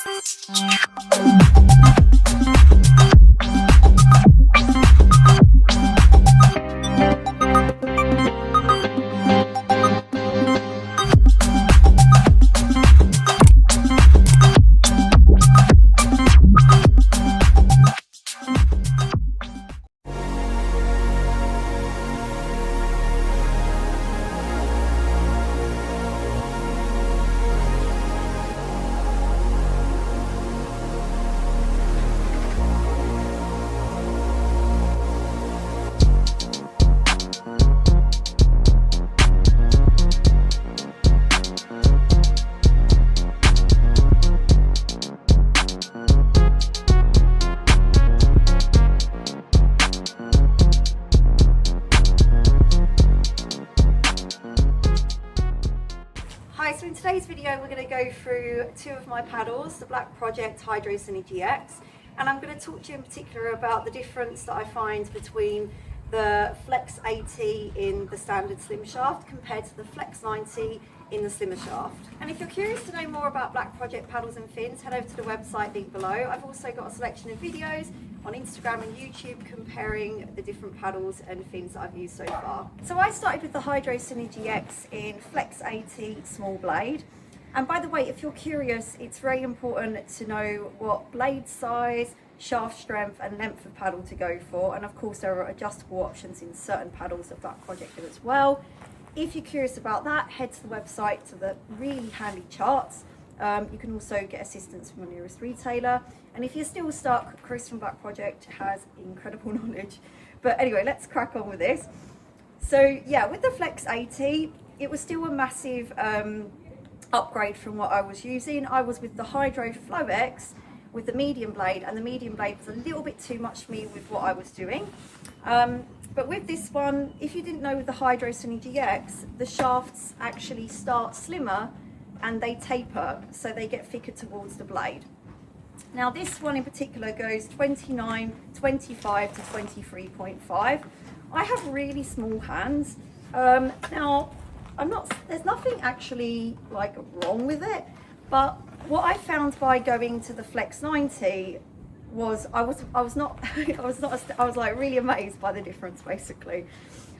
So in today's video we're going to go through two of my paddles, the Black Project Hydro SynergyX, and I'm going to talk to you in particular about the difference that I find between the Flex 80 in the standard slim shaft compared to the Flex 90 in the slimmer shaft. And if you're curious to know more about Black Project paddles and fins, head over to the website linked below. I've also got a selection of videos on Instagram and YouTube comparing the different paddles and fins that I've used so far. So I started with the Hydro SynergyX in Flex 80 small blade. And by the way, if you're curious, it's very important to know what blade size, shaft strength and length of paddle to go for. And of course there are adjustable options in certain paddles that Black Project do as well. If you're curious about that, head to the website to the really handy charts. You can also get assistance from your nearest retailer. And if you're still stuck, Chris from Black Project has incredible knowledge. But anyway, let's crack on with this. So yeah, with the Flex 80, it was still a massive upgrade from what I was using. I was with the Hydro Flow X with the medium blade, and the medium blade was a little bit too much for me with what I was doing. But with this one, if you didn't know, with the Hydro SynergyX, the shafts actually start slimmer and they taper, so they get thicker towards the blade. Now this one in particular goes 29, 25 to 23.5. I have really small hands. Now, there's nothing actually like wrong with it, but what I found by going to the Flex 90 was I was like really amazed by the difference. Basically,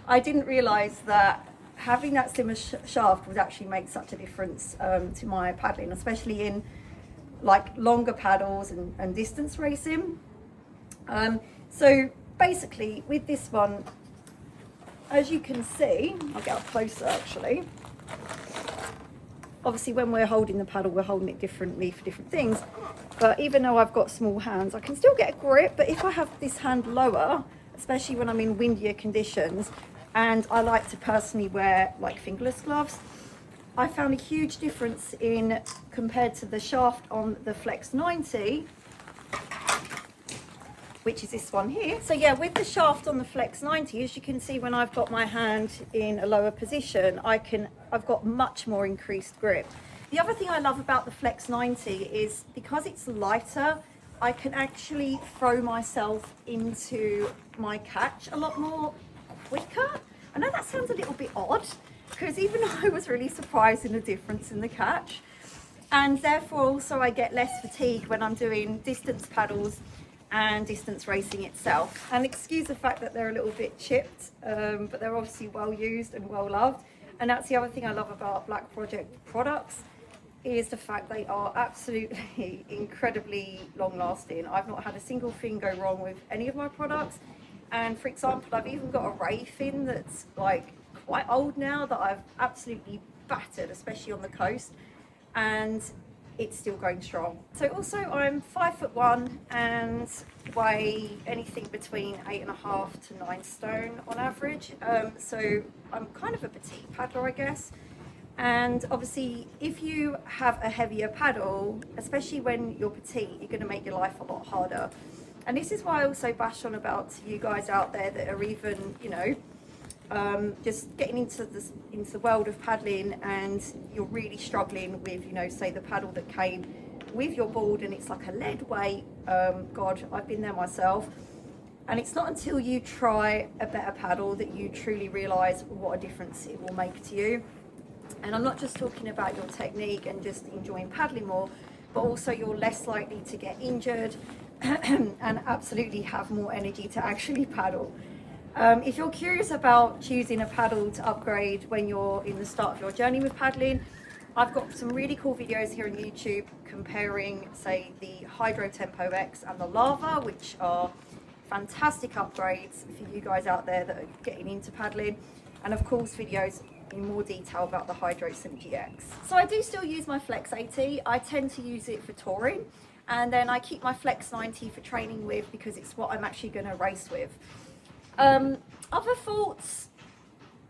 I didn't realize that having that slimmer shaft would actually make such a difference to my paddling, especially in like longer paddles and distance racing. So basically with this one, as you can see, I'll get up closer actually. Obviously when we're holding the paddle, we're holding it differently for different things. But even though I've got small hands, I can still get a grip. But if I have this hand lower, especially when I'm in windier conditions, and I like to personally wear like fingerless gloves, I found a huge difference in compared to the shaft on the Flex 90, which is this one here. So yeah, with the shaft on the Flex 90, as you can see, when I've got my hand in a lower position, I've got much more increased grip. The other thing I love about the Flex 90 is because it's lighter, I can actually throw myself into my catch a lot more quicker. I know that sounds a little bit odd, because even I was really surprised in the difference in the catch. And therefore also I get less fatigue when I'm doing distance paddles and distance racing itself. And excuse the fact that they're a little bit chipped, but they're obviously well used and well loved. And that's the other thing I love about Black Project products, is the fact they are absolutely incredibly long lasting. I've not had a single thing go wrong with any of my products. And for example, I've even got a ray fin that's like quite old now that I've absolutely battered, especially on the coast, and it's still going strong. So also I'm 5'1" and weigh anything between 8.5 to 9 stone on average. So I'm kind of a petite paddler, I guess. And obviously if you have a heavier paddle, especially when you're petite, you're going to make your life a lot harder. And this is why I also bash on about you guys out there that are even, you know, just getting into the world of paddling, and you're really struggling with, you know, say the paddle that came with your board and it's like a lead weight. God, I've been there myself. And it's not until you try a better paddle that you truly realise what a difference it will make to you. And I'm not just talking about your technique and just enjoying paddling more, but also you're less likely to get injured and absolutely have more energy to actually paddle. If you're curious about choosing a paddle to upgrade when you're in the start of your journey with paddling, I've got some really cool videos here on YouTube comparing, say, the Hydro TempoX and the Lava, which are fantastic upgrades for you guys out there that are getting into paddling, and of course videos in more detail about the Hydro SynergyX. So I do still use my Flex 80. I tend to use it for touring, and then I keep my Flex 90 for training with because it's what I'm actually going to race with. Other thoughts,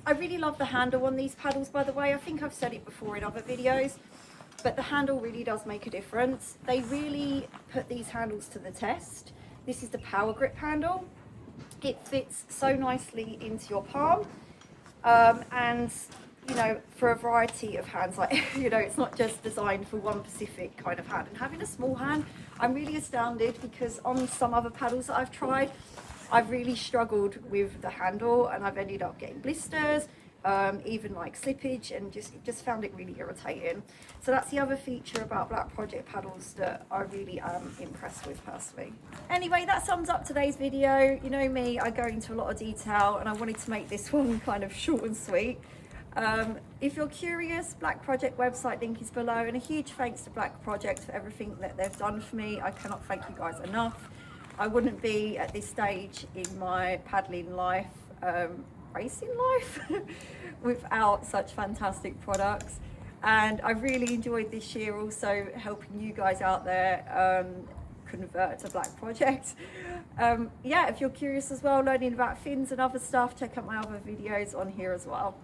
I really love the handle on these paddles, by the way. I think I've said it before in other videos, but the handle really does make a difference. They really put these handles to the test. This is the Power Grip handle. It fits so nicely into your palm, and you know, for a variety of hands, like you know, it's not just designed for one specific kind of hand. And having a small hand, I'm really astounded, because on some other paddles that I've tried, I've really struggled with the handle and I've ended up getting blisters, even like slippage, and just found it really irritating. So that's the other feature about Black Project paddles that I really am impressed with personally. Anyway, that sums up today's video. You know me, I go into a lot of detail and I wanted to make this one kind of short and sweet. If you're curious, Black Project website link is below, and a huge thanks to Black Project for everything that they've done for me. I cannot thank you guys enough. I wouldn't be at this stage in my paddling life, racing life, without such fantastic products. And I really enjoyed this year also helping you guys out there convert to Black Project. Yeah, if you're curious as well, learning about fins and other stuff, check out my other videos on here as well.